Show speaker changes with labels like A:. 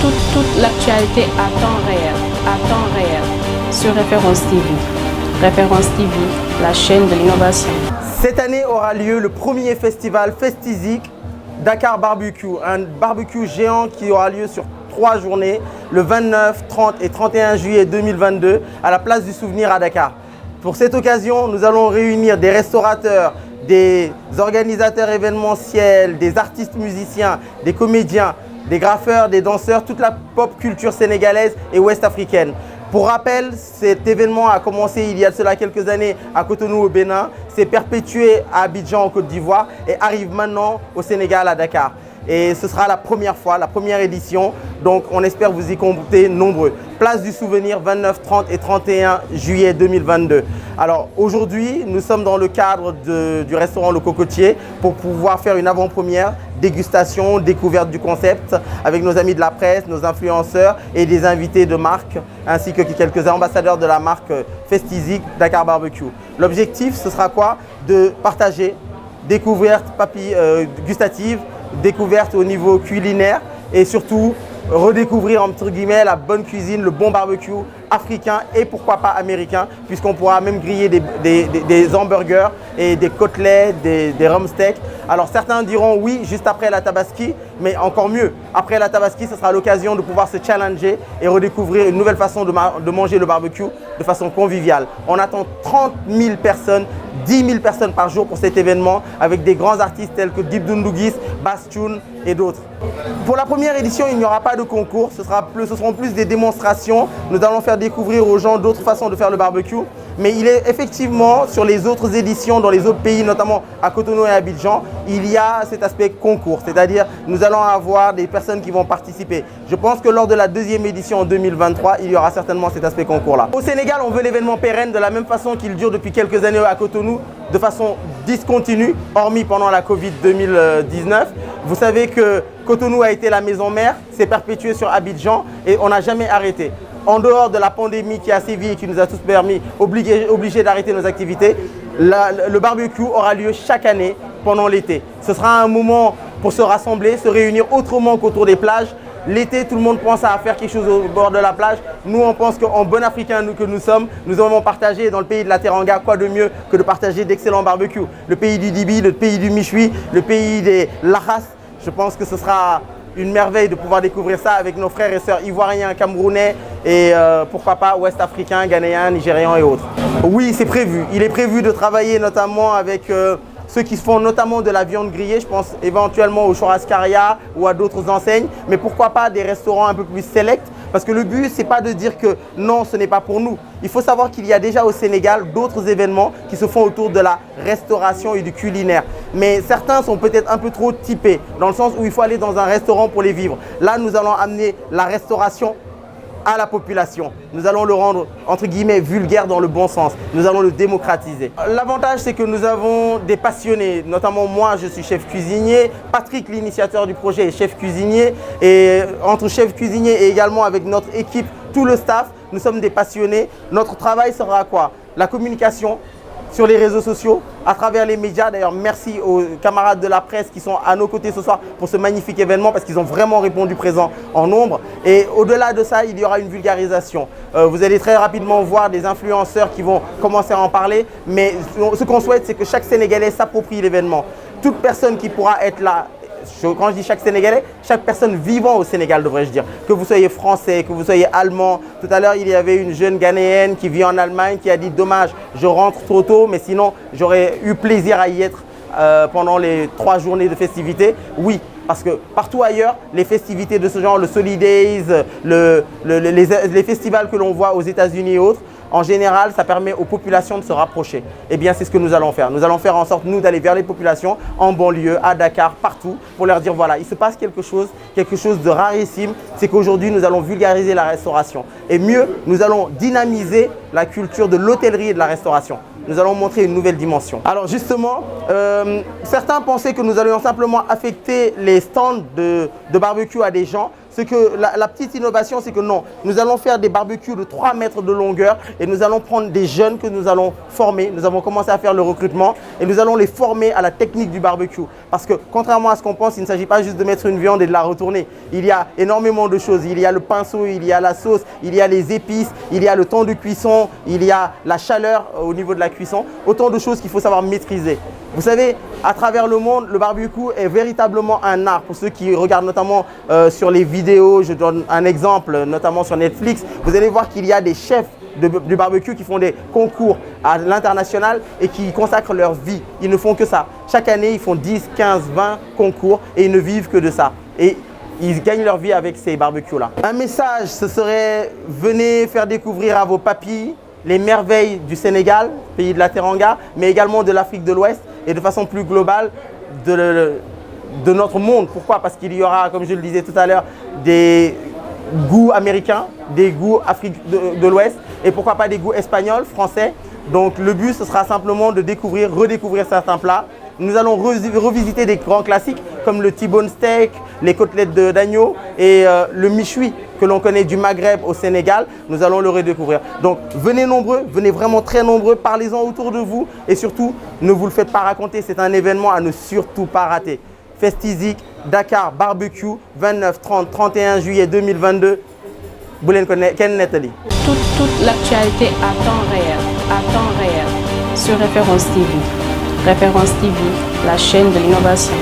A: toute l'actualité à temps réel sur Référence TV. Référence TV, la chaîne de l'innovation.
B: Cette année aura lieu le premier festival Festizik Dakar Barbecue, un barbecue géant qui aura lieu sur 3 journées, le 29, 30 et 31 juillet 2022 à la place du Souvenir à Dakar. Pour cette occasion, nous allons réunir des restaurateurs, des organisateurs événementiels, des artistes musiciens, des comédiens, des graffeurs, des danseurs, toute la pop culture sénégalaise et ouest-africaine. Pour rappel, cet événement a commencé il y a de cela quelques années à Cotonou au Bénin, s'est perpétué à Abidjan en Côte d'Ivoire et arrive maintenant au Sénégal à Dakar. Et ce sera la première fois, la première édition, donc on espère vous y compter nombreux. Place du Souvenir, 29, 30 et 31 juillet 2022. Alors aujourd'hui, nous sommes dans le cadre du restaurant Le Cocotier pour pouvoir faire une avant-première, dégustation, découverte du concept avec nos amis de la presse, nos influenceurs et des invités de marque, ainsi que quelques ambassadeurs de la marque Festizik Dakar Barbecue. L'objectif, ce sera quoi? De partager, découverte gustative, découverte au niveau culinaire et surtout redécouvrir entre guillemets la bonne cuisine, le bon barbecue africain et pourquoi pas américain, puisqu'on pourra même griller des hamburgers et des côtelets, des rumsteaks. Alors certains diront oui juste après la tabaski, mais encore mieux, après la tabaski ce sera l'occasion de pouvoir se challenger et redécouvrir une nouvelle façon de manger le barbecue de façon conviviale. On attend 30 000 personnes, 10 000 personnes par jour pour cet événement avec des grands artistes tels que Dip Doundouguis, Bastoun et d'autres. Pour la première édition, il n'y aura pas de concours, ce seront plus des démonstrations. Nous allons faire découvrir aux gens d'autres façons de faire le barbecue. Mais il est effectivement sur les autres éditions dans les autres pays, notamment à Cotonou et à Abidjan, il y a cet aspect concours, c'est-à-dire nous allons avoir des personnes qui vont participer. Je pense que lors de la deuxième édition en 2023, il y aura certainement cet aspect concours-là. Au Sénégal, on veut l'événement pérenne de la même façon qu'il dure depuis quelques années à Cotonou, de façon discontinue, hormis pendant la Covid 2019. Vous savez que Cotonou a été la maison mère, s'est perpétué sur Abidjan et on n'a jamais arrêté. En dehors de la pandémie qui a sévi et qui nous a tous permis, obligés d'arrêter nos activités, le barbecue aura lieu chaque année pendant l'été. Ce sera un moment pour se rassembler, se réunir autrement qu'autour des plages. L'été, tout le monde pense à faire quelque chose au bord de la plage. Nous, on pense qu'en bon Africain que nous sommes, nous allons partager dans le pays de la Teranga, quoi de mieux que de partager d'excellents barbecues. Le pays du Dibi, le pays du Michui, le pays des Lahas. Je pense que ce sera une merveille de pouvoir découvrir ça avec nos frères et sœurs ivoiriens, camerounais et pourquoi pas ouest-africains, ghanéens, nigérians et autres. Oui, c'est prévu. Il est prévu de travailler notamment avec ceux qui font notamment de la viande grillée. Je pense éventuellement au Churrascaria ou à d'autres enseignes. Mais pourquoi pas des restaurants un peu plus sélects? Parce que le but, ce n'est pas de dire que non, ce n'est pas pour nous. Il faut savoir qu'il y a déjà au Sénégal d'autres événements qui se font autour de la restauration et du culinaire. Mais certains sont peut-être un peu trop typés, dans le sens où il faut aller dans un restaurant pour les vivre. Là, nous allons amener la restauration à la population. Nous allons le rendre, entre guillemets, vulgaire dans le bon sens. Nous allons le démocratiser. L'avantage, c'est que nous avons des passionnés, notamment moi, je suis chef cuisinier. Patrick, l'initiateur du projet, est chef cuisinier. Et entre chef cuisinier et également avec notre équipe, tout le staff, nous sommes des passionnés. Notre travail sera quoi? La communication sur les réseaux sociaux, à travers les médias. D'ailleurs, merci aux camarades de la presse qui sont à nos côtés ce soir pour ce magnifique événement parce qu'ils ont vraiment répondu présent en nombre. Et au-delà de ça, il y aura une vulgarisation. Vous allez très rapidement voir des influenceurs qui vont commencer à en parler. Mais ce qu'on souhaite, c'est que chaque Sénégalais s'approprie l'événement. Toute personne qui pourra être là, quand je dis chaque Sénégalais, chaque personne vivant au Sénégal, devrais-je dire. Que vous soyez français, que vous soyez allemand. Tout à l'heure, il y avait une jeune Ghanéenne qui vit en Allemagne qui a dit « Dommage, je rentre trop tôt, mais sinon, j'aurais eu plaisir à y être pendant les 3 journées de festivités. » Oui, parce que partout ailleurs, les festivités de ce genre, le Solidays, les festivals que l'on voit aux États-Unis et autres, en général, ça permet aux populations de se rapprocher. Eh bien, c'est ce que nous allons faire. Nous allons faire en sorte, nous, d'aller vers les populations, en banlieue, à Dakar, partout, pour leur dire, voilà, il se passe quelque chose de rarissime. C'est qu'aujourd'hui, nous allons vulgariser la restauration. Et mieux, nous allons dynamiser la culture de l'hôtellerie et de la restauration. Nous allons montrer une nouvelle dimension. Alors justement, certains pensaient que nous allions simplement affecter les stands de barbecue à des gens. c'est que la petite innovation, c'est que non, nous allons faire des barbecues de 3 mètres de longueur et nous allons prendre des jeunes que nous allons former. Nous avons commencé à faire le recrutement et nous allons les former à la technique du barbecue. Parce que contrairement à ce qu'on pense, il ne s'agit pas juste de mettre une viande et de la retourner. Il y a énormément de choses. Il y a le pinceau, il y a la sauce, il y a les épices, il y a le temps de cuisson, il y a la chaleur au niveau de la cuisson. Autant de choses qu'il faut savoir maîtriser. Vous savez, à travers le monde, le barbecue est véritablement un art. Pour ceux qui regardent notamment sur les vidéos, je donne un exemple, notamment sur Netflix, vous allez voir qu'il y a des chefs du barbecue qui font des concours à l'international et qui consacrent leur vie. Ils ne font que ça. Chaque année, ils font 10, 15, 20 concours et ils ne vivent que de ça. Et ils gagnent leur vie avec ces barbecues-là. Un message, ce serait « Venez faire découvrir à vos papilles les merveilles du Sénégal, pays de la Teranga, mais également de l'Afrique de l'Ouest et de façon plus globale de notre monde. Pourquoi? Parce qu'il y aura, comme je le disais tout à l'heure, des goûts américains, des goûts Afrique de l'Ouest et pourquoi pas des goûts espagnols, français. Donc le but, ce sera simplement de découvrir, redécouvrir certains plats. Nous allons revisiter des grands classiques comme le T-bone steak, les côtelettes d'agneau et le méchoui que l'on connaît du Maghreb au Sénégal. Nous allons le redécouvrir. Donc venez nombreux, venez vraiment très nombreux, parlez-en autour de vous et surtout ne vous le faites pas raconter. C'est un événement à ne surtout pas rater. Festizik, Dakar Barbecue, 29, 30, 31 juillet 2022. Ken Netali.
A: Toute l'actualité à temps réel sur Référence TV. Référence TV, la chaîne de l'innovation.